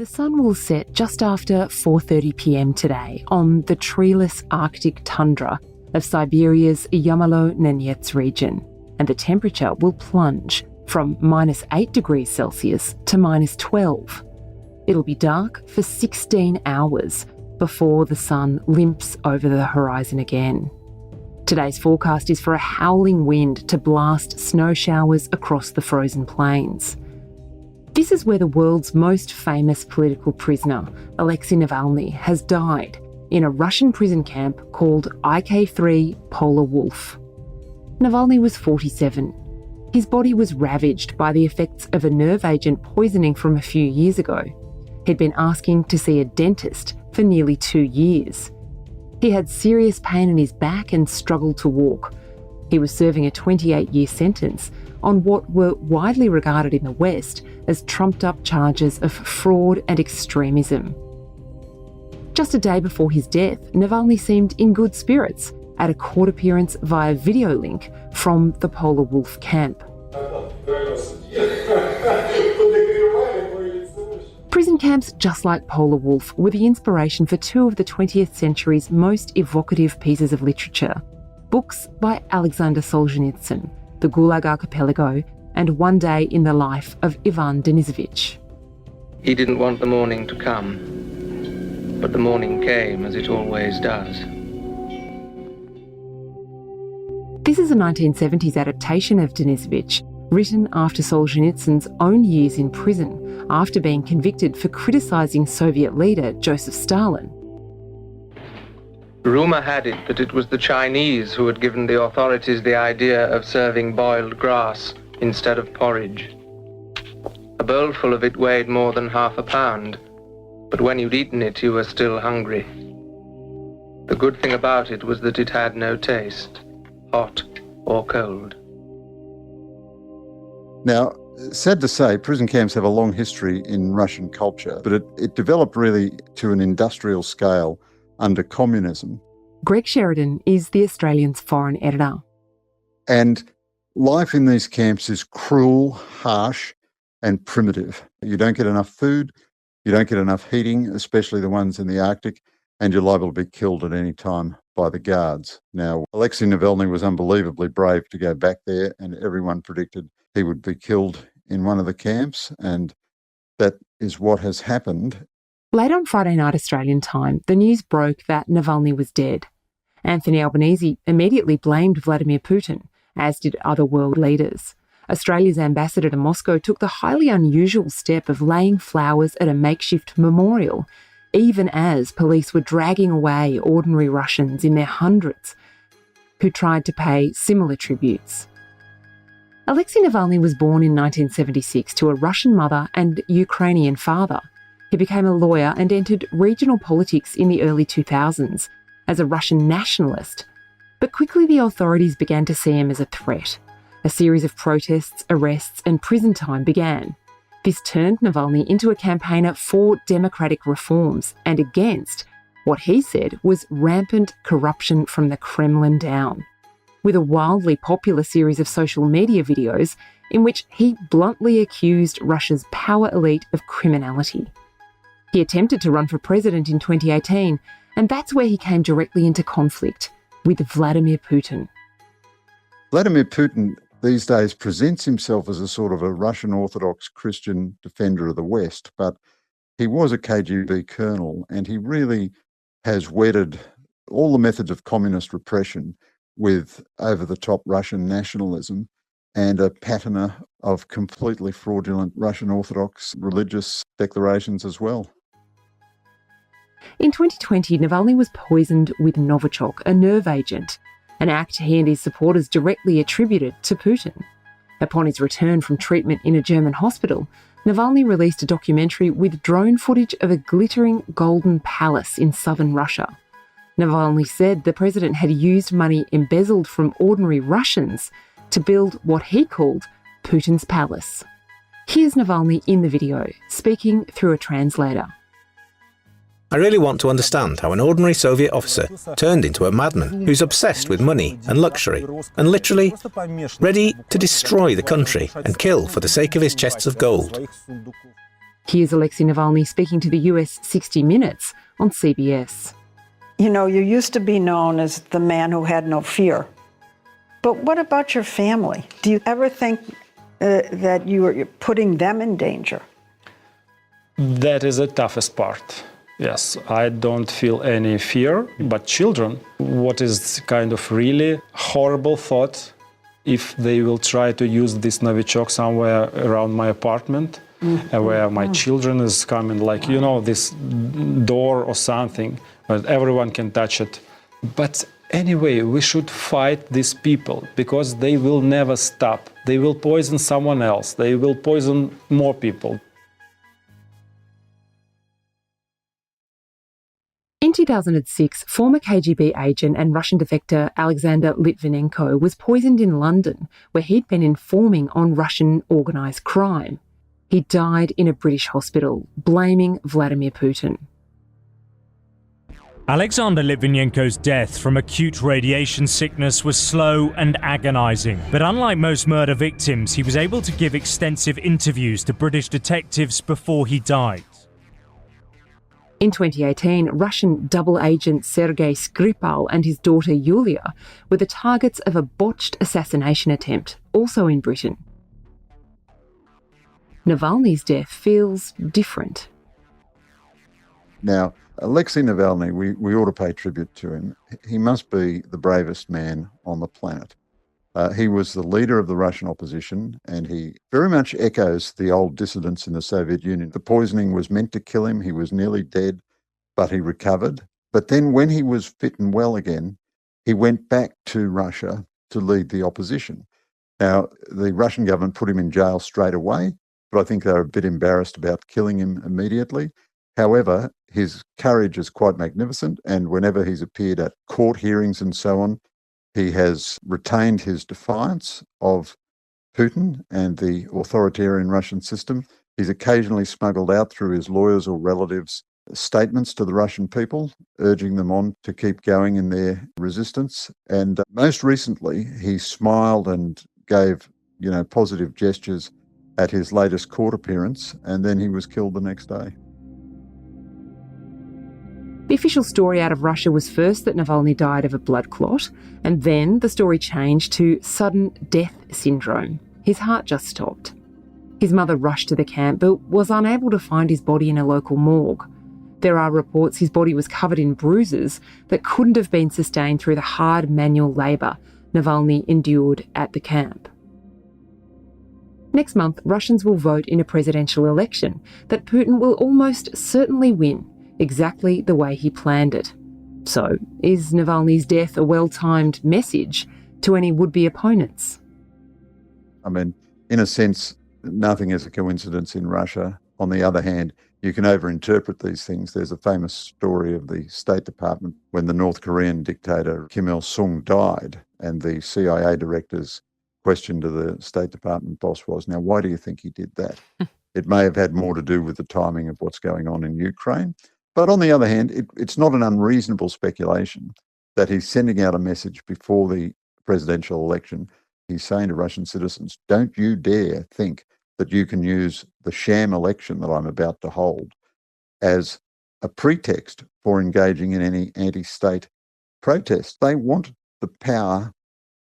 The sun will set just after 4:30 p.m. today on the treeless Arctic tundra of Siberia's Yamalo-Nenets region, and the temperature will plunge from -8 degrees Celsius to -12. It'll be dark for 16 hours before the sun limps over the horizon again. Today's forecast is for a howling wind to blast snow showers across the frozen plains. This is where the world's most famous political prisoner, Alexei Navalny, has died in a Russian prison camp called IK3 Polar Wolf. Navalny was 47. His body was ravaged by the effects of a nerve agent poisoning from a few years ago. He'd been asking to see a dentist for nearly 2 years. He had serious pain in his back and struggled to walk. He was serving a 28-year sentence on what were widely regarded in the West as trumped-up charges of fraud and extremism. Just a day before his death, Navalny seemed in good spirits at a court appearance via video link from the Polar Wolf camp. Prison camps just like Polar Wolf were the inspiration for two of the 20th century's most evocative pieces of literature, books by Alexander Solzhenitsyn, The Gulag Archipelago, and One Day in the Life of Ivan Denisovich. He didn't want the morning to come, but the morning came as it always does. This is a 1970s adaptation of Denisovich, written after Solzhenitsyn's own years in prison after being convicted for criticising Soviet leader Joseph Stalin. Rumour had it that it was the Chinese who had given the authorities the idea of serving boiled grass instead of porridge. A bowlful of it weighed more than half a pound, but when you'd eaten it, you were still hungry. The good thing about it was that it had no taste, hot or cold. Now, sad to say, prison camps have a long history in Russian culture, but it developed really to an industrial scale under communism. Greg Sheridan is the Australian's foreign editor. And life in these camps is cruel, harsh, and primitive. You don't get enough food, you don't get enough heating, especially the ones in the Arctic, and you're liable to be killed at any time by the guards. Now, Alexei Navalny was unbelievably brave to go back there, and everyone predicted he would be killed in one of the camps, and that is what has happened. Late on Friday night Australian time, the news broke that Navalny was dead. Anthony Albanese immediately blamed Vladimir Putin, as did other world leaders. Australia's ambassador to Moscow took the highly unusual step of laying flowers at a makeshift memorial, even as police were dragging away ordinary Russians in their hundreds who tried to pay similar tributes. Alexei Navalny was born in 1976 to a Russian mother and Ukrainian father. He became a lawyer and entered regional politics in the early 2000s as a Russian nationalist. But quickly the authorities began to see him as a threat. A series of protests, arrests and prison time began. This turned Navalny into a campaigner for democratic reforms and against what he said was rampant corruption from the Kremlin down, with a wildly popular series of social media videos in which he bluntly accused Russia's power elite of criminality. He attempted to run for president in 2018, and that's where he came directly into conflict with Vladimir Putin. Vladimir Putin these days presents himself as a sort of a Russian Orthodox Christian defender of the West, but he was a KGB colonel, and he really has wedded all the methods of communist repression with over-the-top Russian nationalism and a patina of completely fraudulent Russian Orthodox religious declarations as well. In 2020, Navalny was poisoned with Novichok, a nerve agent, an act he and his supporters directly attributed to Putin. Upon his return from treatment in a German hospital, Navalny released a documentary with drone footage of a glittering golden palace in southern Russia. Navalny said the president had used money embezzled from ordinary Russians to build what he called Putin's palace. Here's Navalny in the video, speaking through a translator. I really want to understand how an ordinary Soviet officer turned into a madman who's obsessed with money and luxury and literally ready to destroy the country and kill for the sake of his chests of gold. Here's Alexei Navalny speaking to the US 60 Minutes on CBS. You know, you used to be known as the man who had no fear. But what about your family? Do you ever think that you're putting them in danger? That is the toughest part. Yes, I don't feel any fear, but children, what is kind of really horrible thought if they will try to use this Novichok somewhere around my apartment, where my children is coming, like, you know, this door or something, but everyone can touch it. But anyway, we should fight these people because they will never stop. They will poison someone else. They will poison more people. In 2006, former KGB agent and Russian defector Alexander Litvinenko was poisoned in London, where he'd been informing on Russian organised crime. He died in a British hospital, blaming Vladimir Putin. Alexander Litvinenko's death from acute radiation sickness was slow and agonising. But unlike most murder victims, he was able to give extensive interviews to British detectives before he died. In 2018, Russian double agent Sergei Skripal and his daughter Yulia were the targets of a botched assassination attempt, also in Britain. Navalny's death feels different. Now, Alexei Navalny, we ought to pay tribute to him. He must be the bravest man on the planet. He was the leader of the Russian opposition, and he very much echoes the old dissidents in the Soviet Union. The poisoning was meant to kill him. He was nearly dead, but he recovered. But then when he was fit and well again, he went back to Russia to lead the opposition. Now, the Russian government put him in jail straight away, but I think they were a bit embarrassed about killing him immediately. However, his courage is quite magnificent, and whenever he's appeared at court hearings and so on, he has retained his defiance of Putin and the authoritarian Russian system. He's occasionally smuggled out through his lawyers or relatives statements to the Russian people, urging them on to keep going in their resistance. And most recently, he smiled and gave, positive gestures at his latest court appearance, and then he was killed the next day. The official story out of Russia was first that Navalny died of a blood clot, and then the story changed to sudden death syndrome. His heart just stopped. His mother rushed to the camp but was unable to find his body in a local morgue. There are reports his body was covered in bruises that couldn't have been sustained through the hard manual labour Navalny endured at the camp. Next month, Russians will vote in a presidential election that Putin will almost certainly win, exactly the way he planned it. So, is Navalny's death a well-timed message to any would-be opponents? I mean, in a sense, nothing is a coincidence in Russia. On the other hand, you can overinterpret these things. There's a famous story of the State Department when the North Korean dictator Kim Il-sung died, and the CIA director's question to the State Department boss was, now, why do you think he did that? It may have had more to do with the timing of what's going on in Ukraine. But on the other hand, it's not an unreasonable speculation that he's sending out a message before the presidential election. He's saying to Russian citizens, don't you dare think that you can use the sham election that I'm about to hold as a pretext for engaging in any anti-state protest. They want the power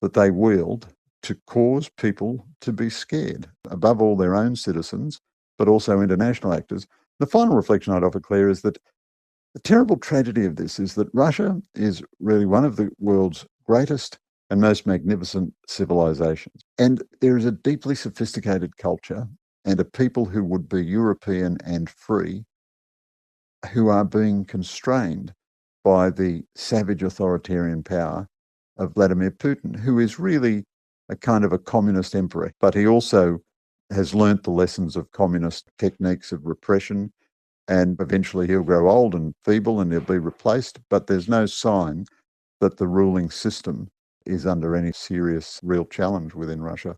that they wield to cause people to be scared, above all their own citizens, but also international actors. The final reflection I'd offer, Claire, is that the terrible tragedy of this is that Russia is really one of the world's greatest and most magnificent civilizations. And there is a deeply sophisticated culture and a people who would be European and free who are being constrained by the savage authoritarian power of Vladimir Putin, who is really a kind of a communist emperor, but he also has learnt the lessons of communist techniques of repression, and eventually he'll grow old and feeble and he'll be replaced, but there's no sign that the ruling system is under any serious real challenge within Russia.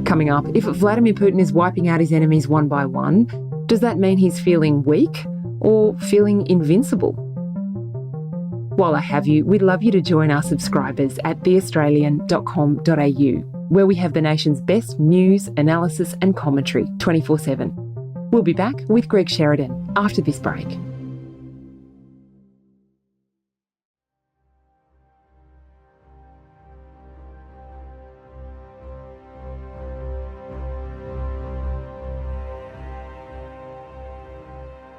Coming up, if Vladimir Putin is wiping out his enemies one by one, does that mean he's feeling weak or feeling invincible? While I have you, we'd love you to join our subscribers at theaustralian.com.au. where we have the nation's best news, analysis and commentary 24/7. We'll be back with Greg Sheridan after this break.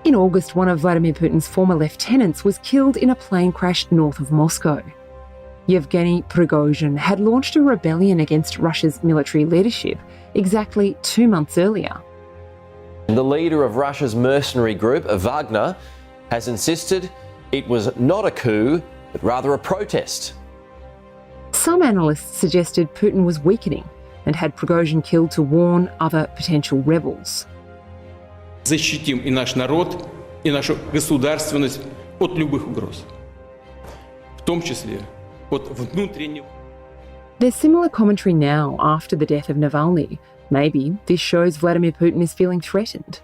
In August, one of Vladimir Putin's former lieutenants was killed in a plane crash north of Moscow. Yevgeny Prigozhin had launched a rebellion against Russia's military leadership exactly 2 months earlier. The leader of Russia's mercenary group, Wagner, has insisted it was not a coup, but rather a protest. Some analysts suggested Putin was weakening and had Prigozhin killed to warn other potential rebels. Защитим и наш народ, и нашу государственность от любых угроз, в том числе от внутреннего. There's similar commentary now after the death of Navalny. Maybe this shows Vladimir Putin is feeling threatened.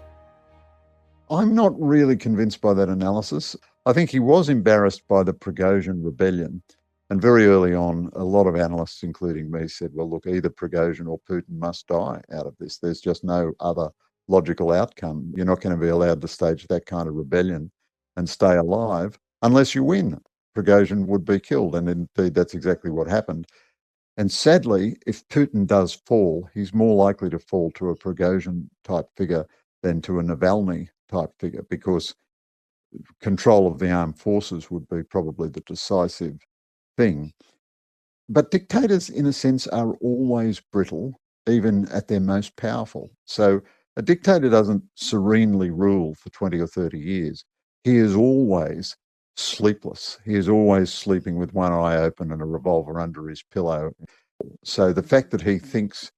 I'm not really convinced by that analysis. I think he was embarrassed by the Prigozhin rebellion. And very early on, a lot of analysts, including me, said, well, look, either Prigozhin or Putin must die out of this. There's just no other logical outcome. You're not going to be allowed to stage that kind of rebellion and stay alive unless you win. Prigozhin would be killed, and indeed that's exactly what happened. And sadly, if Putin does fall, he's more likely to fall to a Prigozhin-type figure than to a Navalny-type figure, because control of the armed forces would be probably the decisive thing. But dictators, in a sense, are always brittle, even at their most powerful. So a dictator doesn't serenely rule for 20 or 30 years. He is always sleepless. He is always sleeping with one eye open and a revolver under his pillow. So the fact that he thinks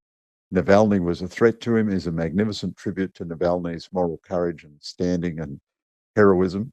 Navalny was a threat to him is a magnificent tribute to Navalny's moral courage and standing and heroism.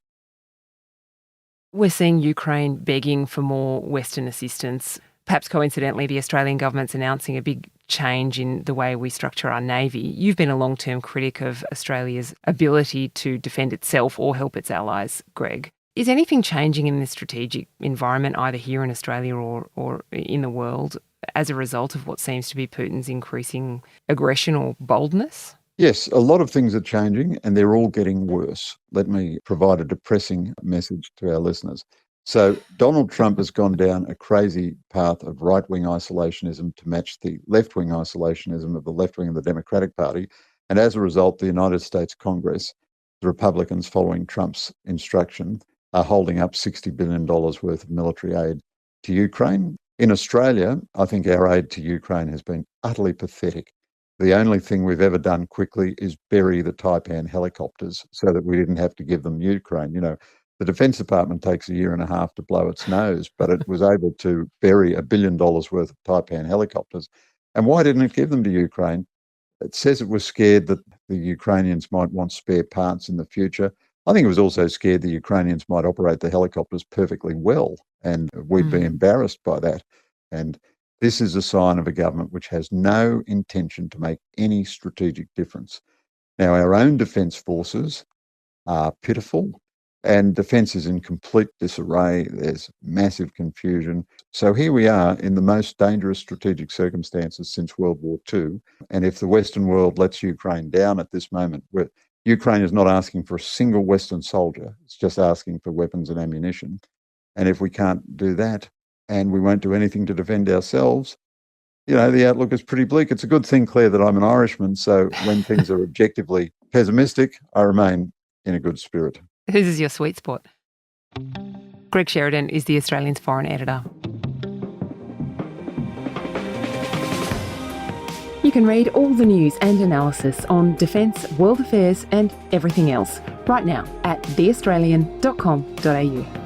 We're seeing Ukraine begging for more Western assistance. Perhaps coincidentally, the Australian government's announcing a big change in the way we structure our Navy. You've been a long-term critic of Australia's ability to defend itself or help its allies, Greg. Is anything changing in the strategic environment, either here in Australia or in the world, as a result of what seems to be Putin's increasing aggression or boldness? Yes, a lot of things are changing and they're all getting worse. Let me provide a depressing message to our listeners. So Donald Trump has gone down a crazy path of right-wing isolationism to match the left-wing isolationism of the left wing of the Democratic Party. And as a result, the United States Congress, the Republicans following Trump's instruction, are holding up $60 billion worth of military aid to Ukraine. In Australia, I think our aid to Ukraine has been utterly pathetic. The only thing we've ever done quickly is bury the Taipan helicopters so that we didn't have to give them Ukraine. You know, the Defence Department takes a year and a half to blow its nose, but it was able to bury $1 billion worth of Taipan helicopters. And why didn't it give them to Ukraine? It says it was scared that the Ukrainians might want spare parts in the future. I think it was also scared the Ukrainians might operate the helicopters perfectly well, and we'd be embarrassed by that. And this is a sign of a government which has no intention to make any strategic difference. Now, our own defence forces are pitiful, and defence is in complete disarray. There's massive confusion. So here we are in the most dangerous strategic circumstances since World War II. And if the Western world lets Ukraine down at this moment, Ukraine is not asking for a single Western soldier. It's just asking for weapons and ammunition. And if we can't do that, and we won't do anything to defend ourselves, you know, the outlook is pretty bleak. It's a good thing, Claire, that I'm an Irishman. So when things are objectively pessimistic, I remain in a good spirit. Whose is your sweet spot? Greg Sheridan is the Australian's foreign editor. You can read all the news and analysis on defence, world affairs and everything else right now at theaustralian.com.au.